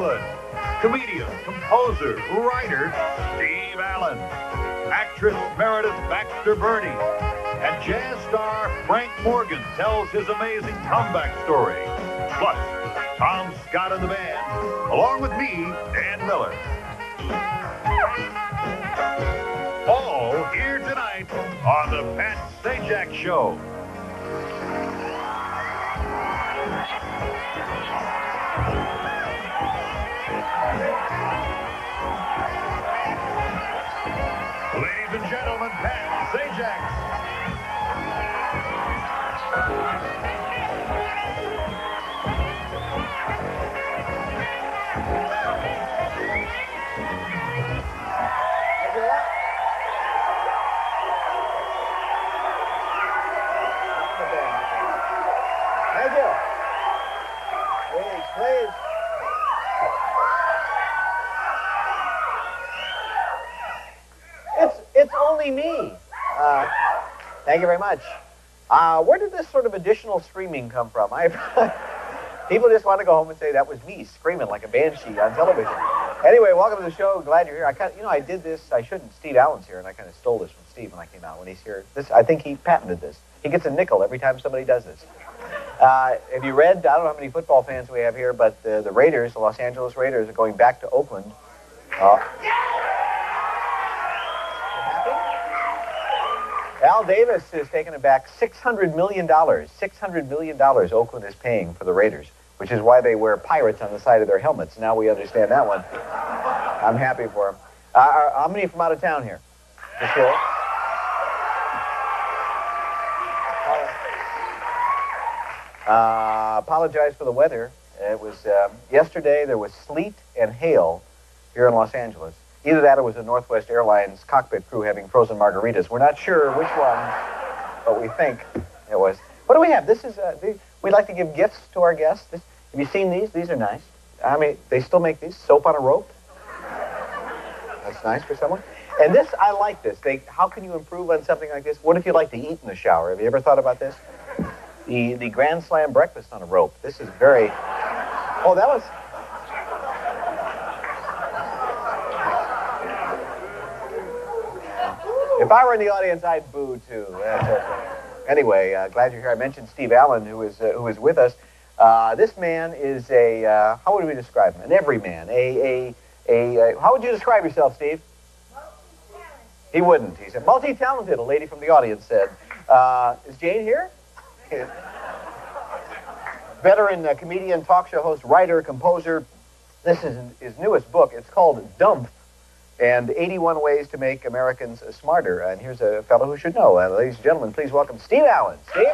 Hollywood. Comedian, composer, writer, Steve Allen. Actress Meredith Baxter Birney. And jazz star Frank Morgan tells his amazing comeback story. Plus, Tom Scott and the band, along with me, Dan Miller. All here tonight on the Pat Sajak Show. Ladies and gentlemen, Pat Sajak. Thank you. Please. It's only me. Thank you very much. Where did this sort of additional screaming come from? People just want to go home and say that was me screaming like a banshee on television. Anyway, welcome to the show. Glad you're here. I did this. I shouldn't. Steve Allen's here, and I kind of stole this from Steve when I came out. When he's here, I think he patented this. He gets a nickel every time somebody does this. Have you read? I don't know how many football fans we have here, but the Raiders, the Los Angeles Raiders, are going back to Oakland. Al Davis is taking it back $600 million. $600 million Oakland is paying for the Raiders, which is why they wear pirates on the side of their helmets. Now we understand that one. I'm happy for them. How many from out of town here? Just here? Apologize for the weather. It was yesterday. There was sleet and hail here in Los Angeles. Either that or it was the Northwest Airlines cockpit crew having frozen margaritas. We're not sure which one, but we think it was. What do we have? This is we'd like to give gifts to our guests. Have you seen these? These are nice. I mean, they still make these. Soap on a rope. That's nice for someone. And this, I like this. How can you improve on something like this? What if you like to eat in the shower? Have you ever thought about this? The Grand Slam breakfast on a rope. This is very... Oh, that was... If I were in the audience, I'd boo, too. That's okay. Anyway, glad you're here. I mentioned Steve Allen, who is with us. This man is how would we describe him? An everyman. How would you describe yourself, Steve? Multi-talented. He wouldn't. He said, multi-talented, a lady from the audience said. Is Jane here? Veteran comedian, talk show host, writer, composer. This is his newest book. It's called Dump, and 81 Ways to Make Americans Smarter. And here's a fellow who should know. Ladies and gentlemen, please welcome Steve Allen. Steve?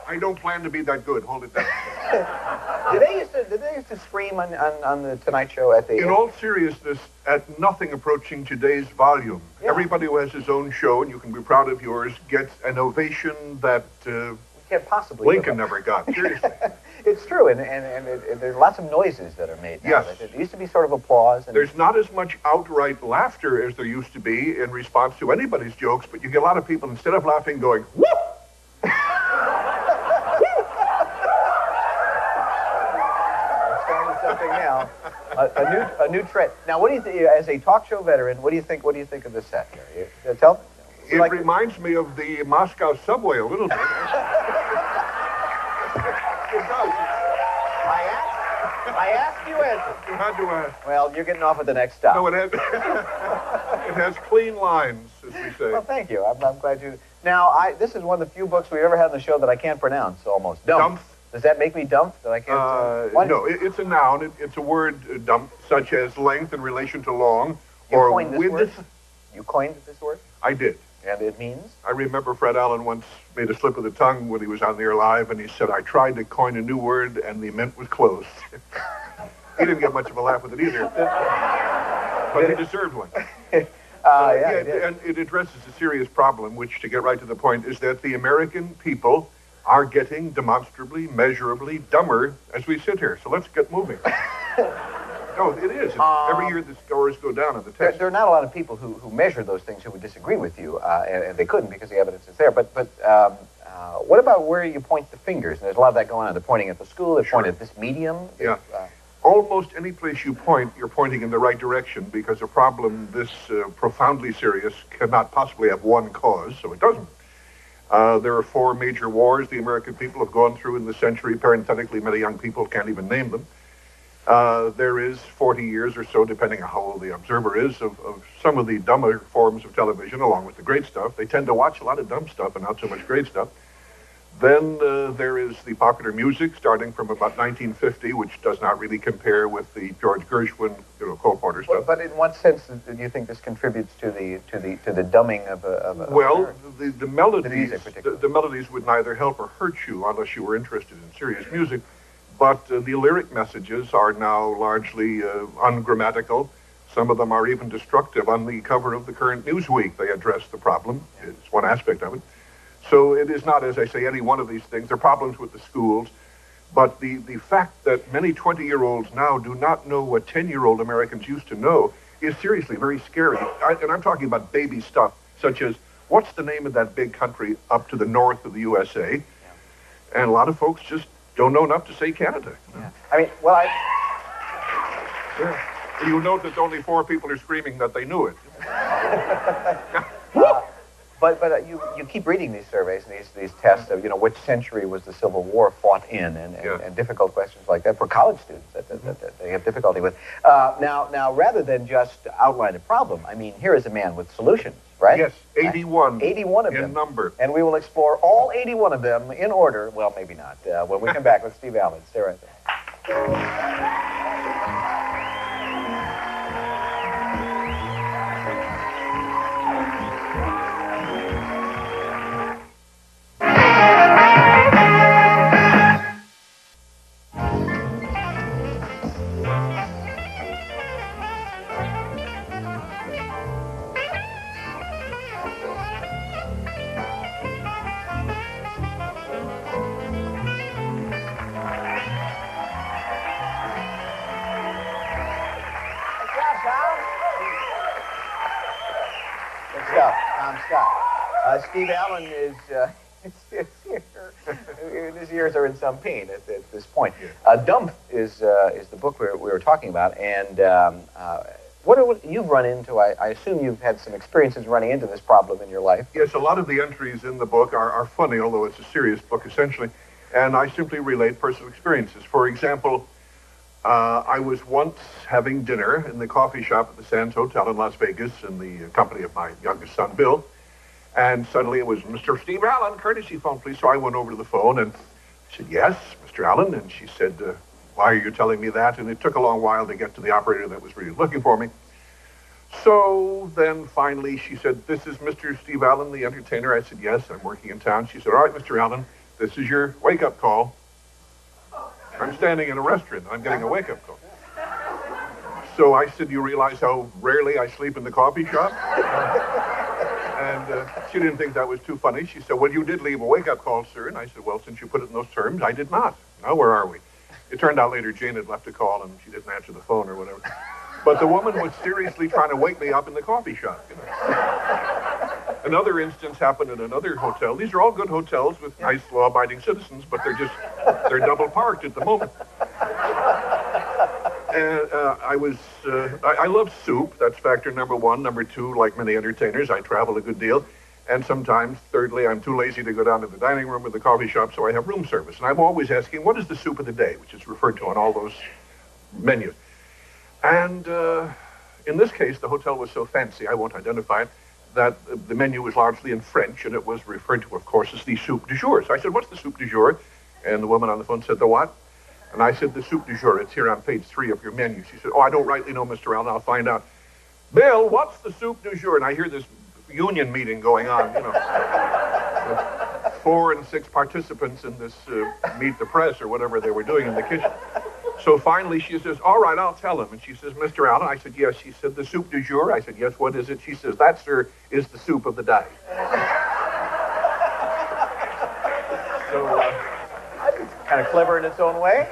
I don't plan to be that good. Hold it down. Did they used to scream on the Tonight Show at the... In all seriousness, at nothing approaching today's volume, yeah. Everybody who has his own show, and you can be proud of yours, gets an ovation that we can't possibly Lincoln never got. Seriously. It's true, and there's lots of noises that are made now. Yes. It used to be sort of applause. And there's not as much outright laughter as there used to be in response to anybody's jokes, but you get a lot of people, instead of laughing, going, whoop! Something now, a new trend. Now, what do you think, as a talk show veteran? What do you think of the set here? Tell me. It reminds me of the Moscow subway a little bit. It does. I asked, you answered. You had to ask. Well, you're getting off at the next stop. No, it has clean lines, as we say. Well, thank you. I'm glad you. Now, this is one of the few books we've ever had on the show that I can't pronounce. Almost. Dump. Does that make me dump? That I can't? No, it's a noun. It's a word, dump, such as length in relation to long, you or coined this width. Word? You coined this word? I did. And it means? I remember Fred Allen once made a slip of the tongue when he was on the air live, and he said, I tried to coin a new word, and the mint was closed. He didn't get much of a laugh with it either. But he deserved one. And it addresses a serious problem, which, to get right to the point, is that the American people are getting demonstrably, measurably dumber as we sit here. So let's get moving. No, it is. Every year the scores go down on the test. There are not a lot of people who measure those things who would disagree with you, and they couldn't because the evidence is there. But what about where you point the fingers? And there's a lot of that going on. They're pointing at the school. They're pointing at this medium. Yeah. Almost any place you point, you're pointing in the right direction, because a problem this profoundly serious cannot possibly have one cause, so it doesn't. There are 4 major wars the American people have gone through in the century. Parenthetically, many young people can't even name them. There is 40 years or so, depending on how old the observer is, of some of the dumber forms of television, along with the great stuff. They tend to watch a lot of dumb stuff and not so much great stuff. Then there is the popular music, starting from about 1950, which does not really compare with the George Gershwin, Cole Porter stuff. But in what sense do you think this contributes to the dumbing of a well, the melodies would neither help or hurt you unless you were interested in serious music. But the lyric messages are now largely ungrammatical. Some of them are even destructive. On the cover of the current Newsweek, they address the problem. It's one aspect of it. So it is not, as I say, any one of these things. There are problems with the schools. But the fact that many 20-year-olds now do not know what 10-year-old Americans used to know is seriously very scary. And I'm talking about baby stuff, such as, what's the name of that big country up to the north of the USA? Yeah. And a lot of folks just don't know enough to say Canada. Yeah. I mean, well, You note that only 4 people are screaming that they knew it. But you keep reading these surveys and these tests of which century was the Civil War fought in, and difficult questions like that for college students that they have difficulty with. Now rather than just outline a problem, I mean, here is a man with solutions, right? Yes, 81. 81 of them in number, and we will explore all 81 of them in order. Well, maybe not. When we come back with Steve Allen, stay right there. Steve Allen is here. His ears are in some pain at this point. Dump is the book we were talking about, and what you've run into? I assume you've had some experiences running into this problem in your life. Yes, a lot of the entries in the book are funny, although it's a serious book essentially, and I simply relate personal experiences. For example, I was once having dinner in the coffee shop at the Sands Hotel in Las Vegas in the company of my youngest son, Bill. And suddenly it was, Mr. Steve Allen, courtesy phone, please. So I went over to the phone and I said, yes, Mr. Allen. And she said, why are you telling me that? And it took a long while to get to the operator that was really looking for me. So then finally she said, this is Mr. Steve Allen, the entertainer. I said, yes, I'm working in town. She said, all right, Mr. Allen, this is your wake-up call. I'm standing in a restaurant. I'm getting a wake-up call. So I said, you realize how rarely I sleep in the coffee shop? And she didn't think that was too funny. She said, well, you did leave a wake-up call, sir. And I said, well, since you put it in those terms, I did not. Now, where are we? It turned out later Jane had left a call and she didn't answer the phone or whatever. But the woman was seriously trying to wake me up in the coffee shop. Another instance happened in another hotel. These are all good hotels with nice law-abiding citizens, but they're double parked at the moment. And I love soup. That's factor number 1. Number 2, like many entertainers, I travel a good deal. And sometimes, thirdly, I'm too lazy to go down to the dining room or the coffee shop, so I have room service. And I'm always asking, what is the soup of the day, which is referred to on all those menus. And in this case, the hotel was so fancy, I won't identify it, that the menu was largely in French, and it was referred to, of course, as the soup du jour. So I said, what's the soup du jour? And the woman on the phone said, the what? And I said, the soup du jour. It's here on page 3 of your menu. She said, oh, I don't rightly know, Mr. Allen. I'll find out. Bill, what's the soup du jour? And I hear this union meeting going on, with 4 and 6 participants in this Meet the Press or whatever they were doing in the kitchen. So finally she says, all right, I'll tell him. And she says, Mr. Allen? I said, yes. She said, the soup du jour? I said, yes, what is it? She says, that, sir, is the soup of the day. So, kind of clever in its own way.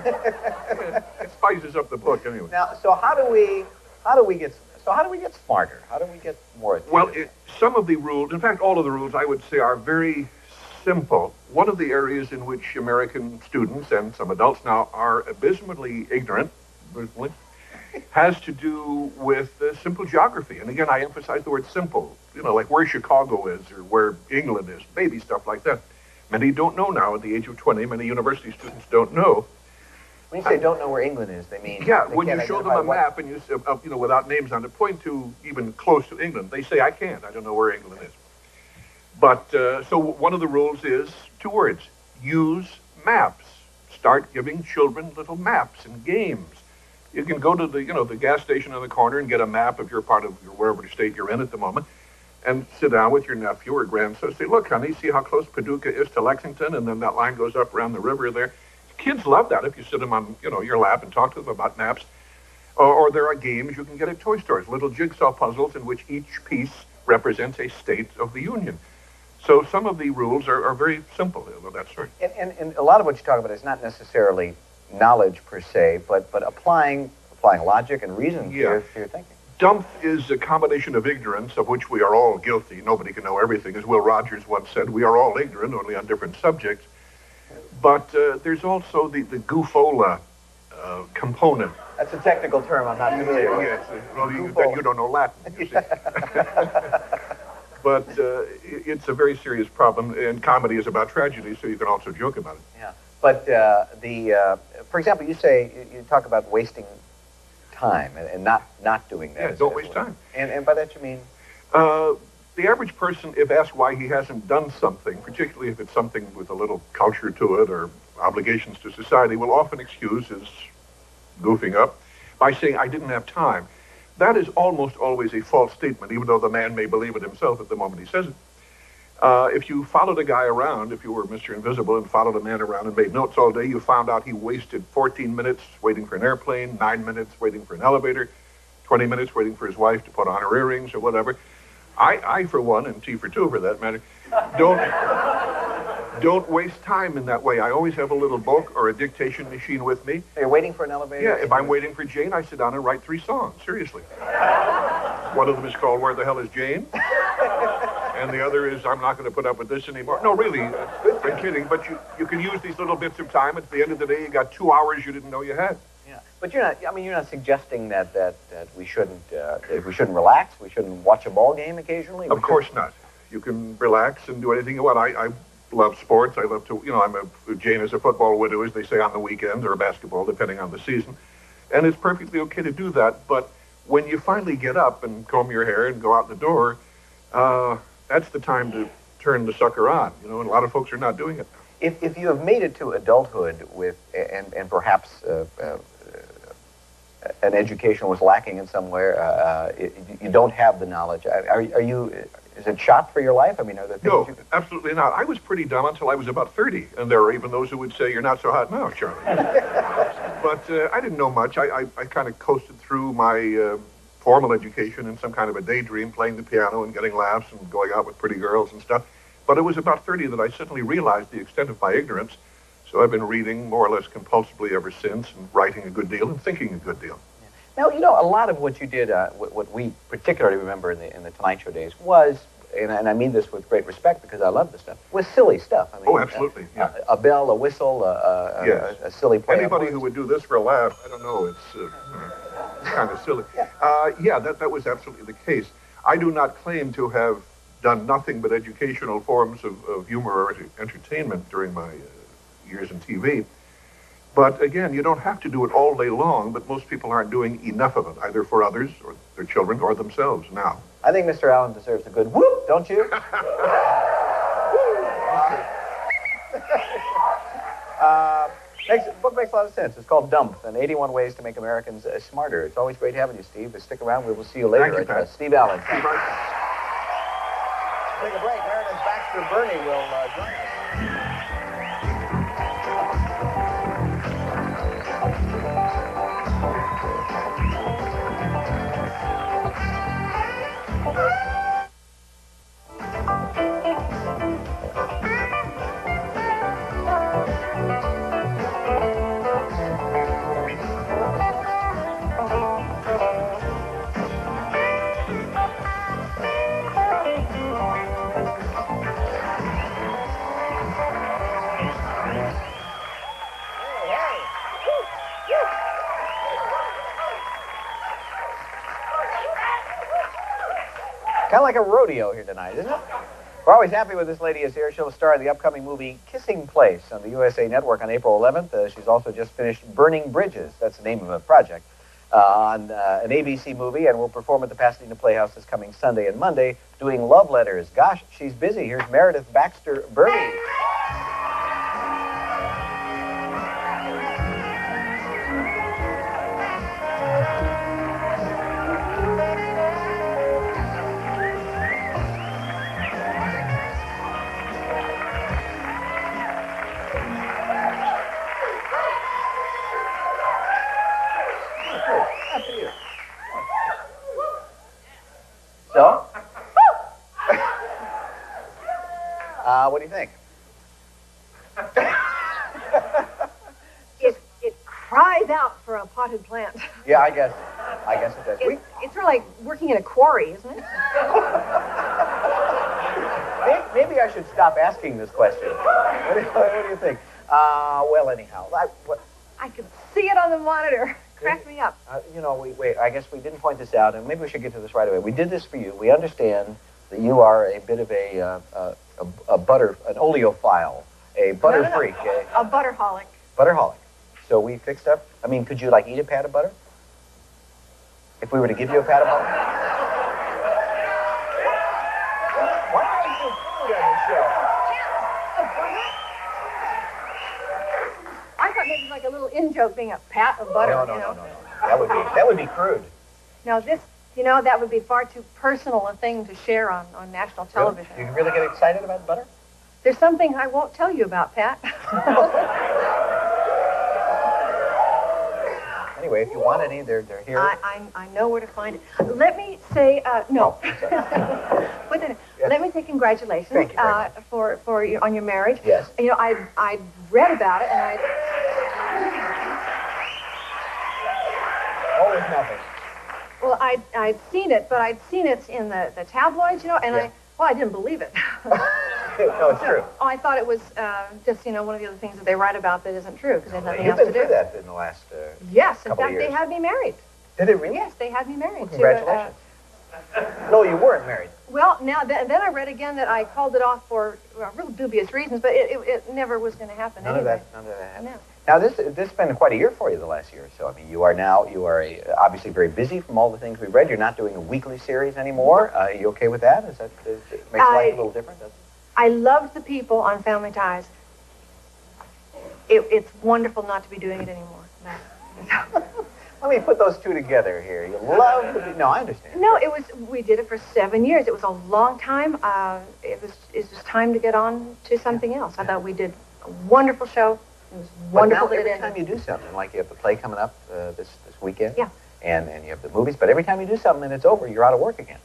it spices up the book anyway. Now, so how do we get smarter? How do we get more? Well, some of the rules, in fact, all of the rules, I would say, are very simple. One of the areas in which American students and some adults now are abysmally ignorant, has to do with simple geography. And again, I emphasize the word simple. You know, like where Chicago is or where England is, baby stuff like that. Many don't know now at the age of 20. Many university students don't know. When you say don't know where England is, they mean... Yeah, when you show them a map and you say, you know, without names on it, point to even close to England, they say, I can't. I don't know where England is. But, so one of the rules is 2 words. Use maps. Start giving children little maps and games. You can go to the, you know, the gas station on the corner and get a map of your part of your wherever state you're in at the moment, and sit down with your nephew or grandson. Say, look, honey, see how close Paducah is to Lexington, and then that line goes up around the river there. Kids love that if you sit them on, you know, your lap and talk to them about maps. Or there are games you can get at toy stores, little jigsaw puzzles in which each piece represents a state of the Union. So some of the rules are very simple of that sort. And a lot of what you talk about is not necessarily knowledge per se, but applying logic and reason to your thinking. Dump is a combination of ignorance, of which we are all guilty. Nobody can know everything. As Will Rogers once said, we are all ignorant, only on different subjects. But there's also the goofola component. That's a technical term I'm not familiar with. Yes, well, you don't know Latin, you see. But it's a very serious problem, and comedy is about tragedy, so you can also joke about it. Yeah. But for example, you talk about wasting time and not doing that. Yeah, don't waste time. And by that you mean? The average person, if asked why he hasn't done something, particularly if it's something with a little culture to it or obligations to society, will often excuse his goofing up by saying, I didn't have time. That is almost always a false statement, even though the man may believe it himself at the moment he says it. If you followed a guy around, if you were Mr. Invisible and followed a man around and made notes all day, you found out he wasted 14 minutes waiting for an airplane, 9 minutes waiting for an elevator, 20 minutes waiting for his wife to put on her earrings or whatever. I for one, and T for two for that matter, don't waste time in that way. I always have a little book or a dictation machine with me. So you're waiting for an elevator? Yeah, if I'm waiting for Jane, I sit down and write 3 songs, seriously. One of them is called Where the Hell is Jane? And the other is I'm Not Going to Put Up With This Anymore. No, really, I'm kidding, but you can use these little bits of time. At the end of the day, you got 2 hours you didn't know you had. Yeah, but you're not suggesting that we shouldn't relax, we shouldn't watch a ball game occasionally? Of course not. You can relax and do anything you want. I love sports. I love to, you know, Jane is a football widow, as they say, on the weekends, or basketball, depending on the season. And it's perfectly okay to do that. But when you finally get up and comb your hair and go out the door, that's the time to turn the sucker on, you know, and a lot of folks are not doing it. If you have made it to adulthood with, and perhaps an education was lacking in somewhere, you don't have the knowledge, is it shot for your life? I mean, are there things No, absolutely not. I was pretty dumb until I was about 30, and there are even those who would say, you're not so hot now, Charlie. But I didn't know much. I kind of coasted through my formal education in some kind of a daydream, playing the piano and getting laughs and going out with pretty girls and stuff. But it was about 30 that I suddenly realized the extent of my ignorance. So I've been reading more or less compulsively ever since, and writing a good deal and thinking a good deal. Now, you know, a lot of what you did, what we particularly remember in the Tonight Show days was, and I mean this with great respect because I love this stuff, was silly stuff. I mean, oh, absolutely. Yeah. A bell, a whistle, yes. a silly play. Anybody who would do this for a laugh, I don't know, it's kind of silly. Yeah, that was absolutely the case. I do not claim to have done nothing but educational forms of humor or entertainment during my years in TV. But again, you don't have to do it all day long, but most people aren't doing enough of it, either for others or their children or themselves now. I think Mr. Allen deserves a good whoop, don't you? Book makes a lot of sense. It's called Dump, and 81 Ways to Make Americans Smarter. It's always great having you, Steve. Stick around. We will see you later. Thank you, Pat. Steve Allen. Take a break. Meredith Baxter Bernie will join us. Kind of like a rodeo here tonight, isn't it? We're always happy when this lady is here. She'll star in the upcoming movie Kissing Place on the USA Network on April 11th. She's also just finished Burning Bridges. That's the name of a project. On an ABC movie, and will perform at the Pasadena Playhouse this coming Sunday and Monday, doing love letters. Gosh, she's busy. Here's Meredith Baxter Bernie. So? What do you think? It cries out for a potted plant. Yeah, I guess it does. It's sort of like working in a quarry, isn't it? Maybe I should stop asking this question. What do you think? Well, anyhow, I could see it on the monitor. Crack me up. Wait, I guess we didn't point this out, and maybe we should get to this right away. We did this for you. We understand that you are a bit of an oleophile, a butter freak. A butterholic. Butterholic. So we fixed up, could you, eat a pat of butter? If we were to give you a pat of butter? Why don't we do food on this show? I thought maybe like a little in-joke being a pat of butter. No. That would be crude. Now this, that would be far too personal a thing to share on national television. Really? You really get excited about butter? There's something I won't tell you about, Pat. Anyway, if you want any, they're here. I know where to find it. Let me say, no. Let me say congratulations. Thank you very much. on your marriage. Yes. I read about it, and Always nothing. Well, I'd seen it, but I'd seen it in the tabloids, and Yeah. I didn't believe it. No, it's true. I thought it was just, one of the other things that they write about that isn't true, because they have nothing You've else to been do. through that in the last Yes, in couple of fact, they years. had me married. Did it really? Yes, they had me married. Well, congratulations. No, you weren't married. Well, now, then I read again that I called it off for real dubious reasons, but it never was going to happen None anyway. of that happened. No. Now, this has been quite a year for you the last year or so. You are obviously very busy from all the things we've read. You're not doing a weekly series anymore. Are you okay with that? Does it make life a little different? I loved the people on Family Ties. It's wonderful not to be doing it anymore. No. Let me put those two together here. You love to be... No, I understand. No, we did it for 7 years. It was a long time. It was just time to get on to something else. I thought we did a wonderful show. It was wonderful. But now, every time you do something, like you have the play coming up this weekend, yeah, and you have the movies, but every time you do something and it's over, you're out of work again.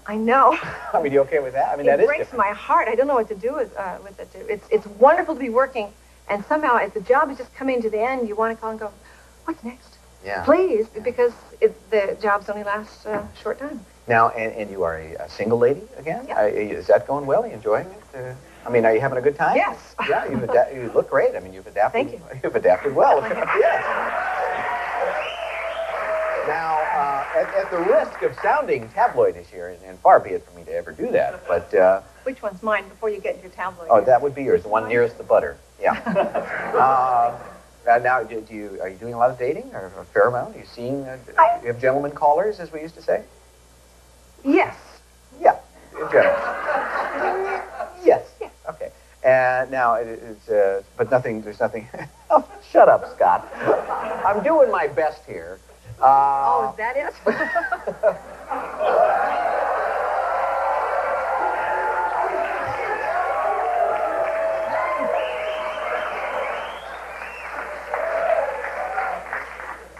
I know. You okay with that? It that is breaks different. my heart. I don't know what to do with it. It's wonderful to be working, and somehow, if the job is just coming to the end, you want to call and go, what's next? Yeah. Please, because the jobs only last a short time. Now, and you are a single lady again? Yeah. Is that going well? Are you enjoying it? Are you having a good time? Yes. Yeah, you look great. You've adapted. Thank you. You've adapted well. Thank you. Yes. Now, at the risk of sounding tabloidish here, and far be it for me to ever do that, but... Which one's mine before you get your tabloid? Oh, that would be yours, the one nearest the butter. Yeah. Now, are you doing a lot of dating, or a fair amount? Are you seeing, you have gentlemen callers, as we used to say? Yes. Yeah, in general. Yes. Okay. And now but nothing. There's nothing. Oh, shut up, Scott. I'm doing my best here. Is that it?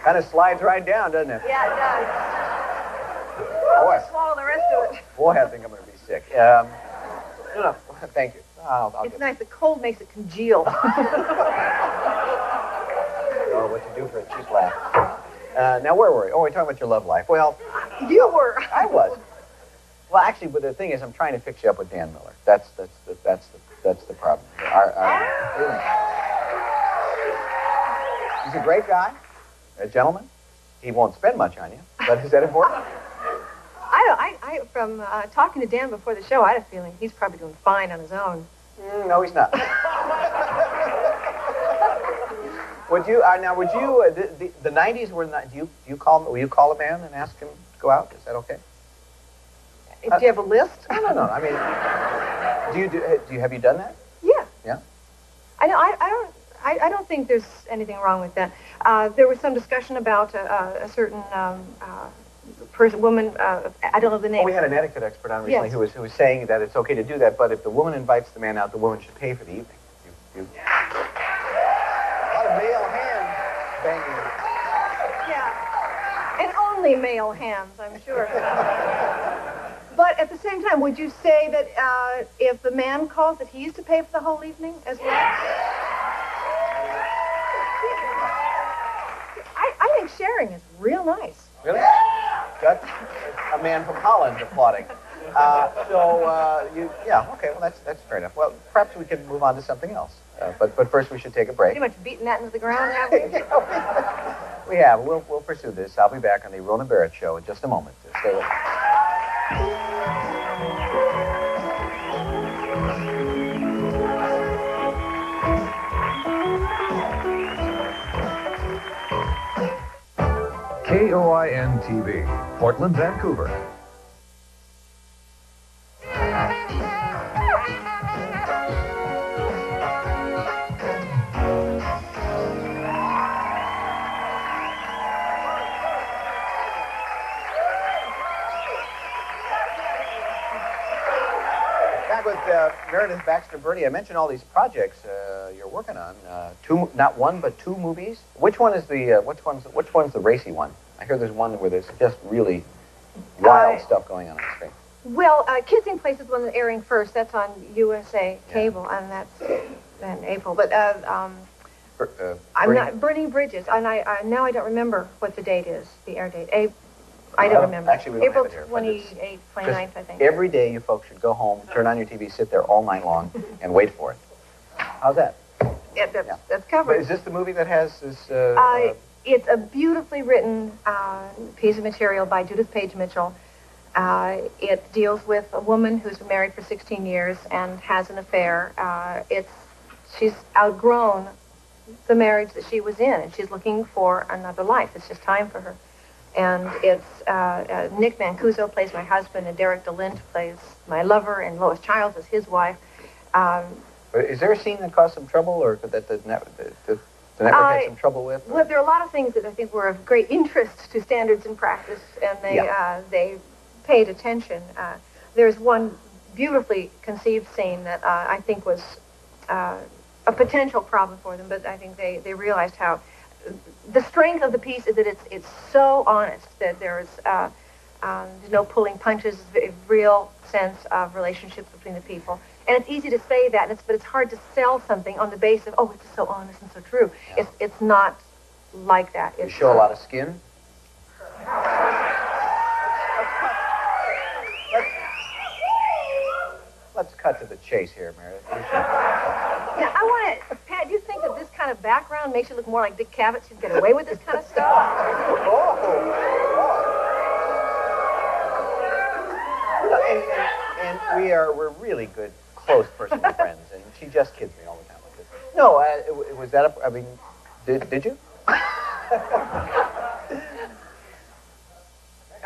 Kind of slides right down, doesn't it? Yeah, it does. Boy, Swallow the rest of it. boy, I think I'm going to be sick. No, thank you. I'll It's get nice. The cold makes it congeal. Oh, what to do for a cheap laugh. Now, where were we? Oh, we're talking about your love life. Well, You were. I was. Well, actually, but the thing is, I'm trying to fix you up with Dan Miller. That's the problem. He's a great guy, a gentleman. He won't spend much on you, but is that important? I from talking to Dan before the show, I had a feeling he's probably doing fine on his own. No, he's not. Would you now? Would you? The '90s were not. Will you call a man and ask him to go out? Is that okay? Do you have a list? No. I mean, have you done that? Yeah. Yeah. I know. I don't think there's anything wrong with that. There was some discussion about a certain woman. I don't know the name. Oh, we had an etiquette expert on recently Yes. who was saying that it's okay to do that, but if the woman invites the man out, the woman should pay for the evening. A lot of male hands banging. Yeah. And only male hands, I'm sure. But at the same time, would you say that if the man calls, that he is to pay for the whole evening as well? I think sharing is real nice. Really? Got a man from Holland applauding. Okay, well, that's fair enough. Well, perhaps we can move on to something else. But first we should take a break. Pretty much beating that into the ground, have we? We have. We'll pursue this. I'll be back on the Rona Barrett Show in just a moment. So stay with us. KOIN-TV, Portland, Vancouver. Back with Meredith Baxter Bertie. I mentioned all these projects you're working on. Not one, but two movies. Which one's the racy one? I hear there's one where there's just really wild stuff going on the screen. Well, Kissing Place is the one that's airing first. That's on USA Cable, and that's in April. But I'm not Burning Bridges, and now I don't remember what the date is, the air date. I don't remember. Actually, we don't April have it here, 28th, 29th, I think. Every day you folks should go home, turn on your TV, sit there all night long, and wait for it. How's that? Yeah, that's covered. But is this the movie that has this... It's a beautifully written piece of material by Judith Page Mitchell. It deals with a woman who's been married for 16 years and has an affair. She's outgrown the marriage that she was in, and she's looking for another life. It's just time for her. And it's Nick Mancuso plays my husband, and Derek DeLint plays my lover, and Lois Childs is his wife. Is there a scene that caused some trouble, or that the network had some trouble with? Well, there are a lot of things that I think were of great interest to standards and practice, and they paid attention. There's one beautifully conceived scene that I think was a potential problem for them, but I think they realized how the strength of the piece is that it's so honest that there's no pulling punches, a real sense of relationships between the people. And it's easy to say that, but it's hard to sell something on the basis of, oh, it's so honest and so true. Yeah. It's not like that. You show a lot of skin? Let's cut to the chase here, Meredith. Now, I want to, Pat, do you think that this kind of background makes you look more like Dick Cavett? You'd get away with this kind of stuff? And we're really good, close personal friends, and she just kids me all the time with this. No, was that I mean, did you?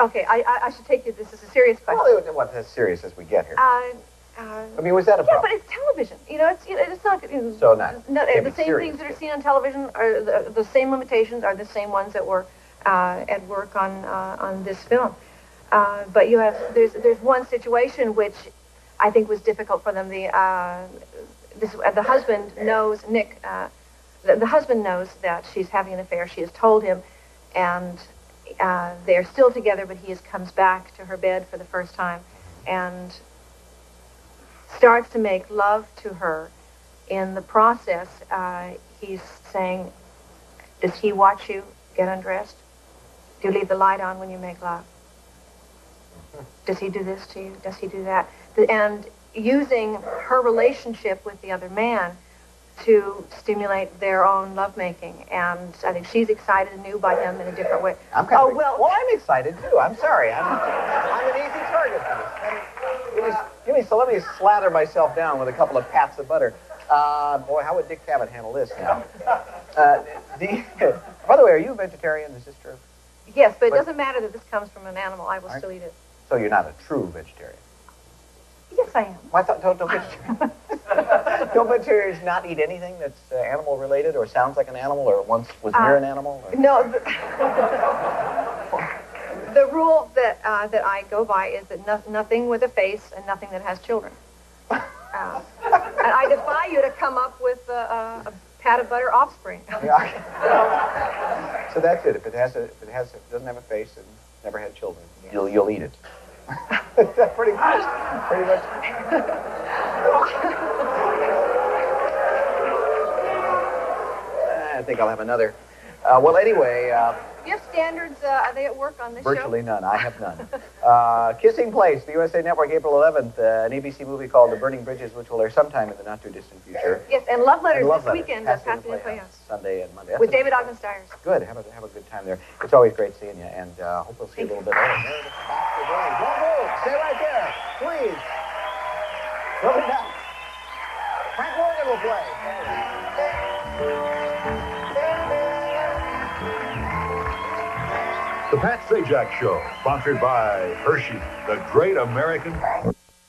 Okay, I should take this as a serious question. Well, it wasn't as serious as we get here. I mean, was that a problem? Yeah, but it's television. It's not. So not. No, the same things that are seen on television are the same limitations are the same ones that were at work on this film. But there's one situation which I think was difficult for them. The husband knows Nick. The husband knows that she's having an affair. She has told him, and they are still together. But he comes back to her bed for the first time, and starts to make love to her. In the process, he's saying, "Does he watch you get undressed? Do you leave the light on when you make love? Does he do this to you? Does he do that?" And using her relationship with the other man to stimulate their own lovemaking, and I think she's excited anew by him in a different way. I'm kind of, well, I'm excited too. I'm sorry. I'm an easy target for this. So let me slather myself down with a couple of pats of butter. Boy, how would Dick Cavett handle this now? By the way, are you a vegetarian? Is this true? Yes, but it doesn't matter that this comes from an animal. I will still eat it. So you're not a true vegetarian? Yes, I am. Well, I thought, don't vegetarians not eat anything that's animal related or sounds like an animal or once was near an animal? Or? No. The rule that I go by is that nothing with a face and nothing that has children. And I defy you to come up with a pat of butter offspring. Yeah. So that's it. If it doesn't have a face and never had children, you'll eat it. pretty much. I think I'll have another. Well, anyway. You have standards, are they at work on this virtually show? None. I have none. Kissing Place, the USA Network, April 11th, an ABC movie called The Burning Bridges, which will air sometime in the not-too-distant future. Yes, and Love Letters and this weekend at Pasadena Playhouse. Sunday and Monday. With David Ogden Stiers. Good. Have a good time there. It's always great seeing you, and hope we'll see you a little bit later. Meredith Baxter, don't move. Stay right there, please. Coming back. Frank Morgan will play. The Pat Sajak Show, sponsored by Hershey, the great American...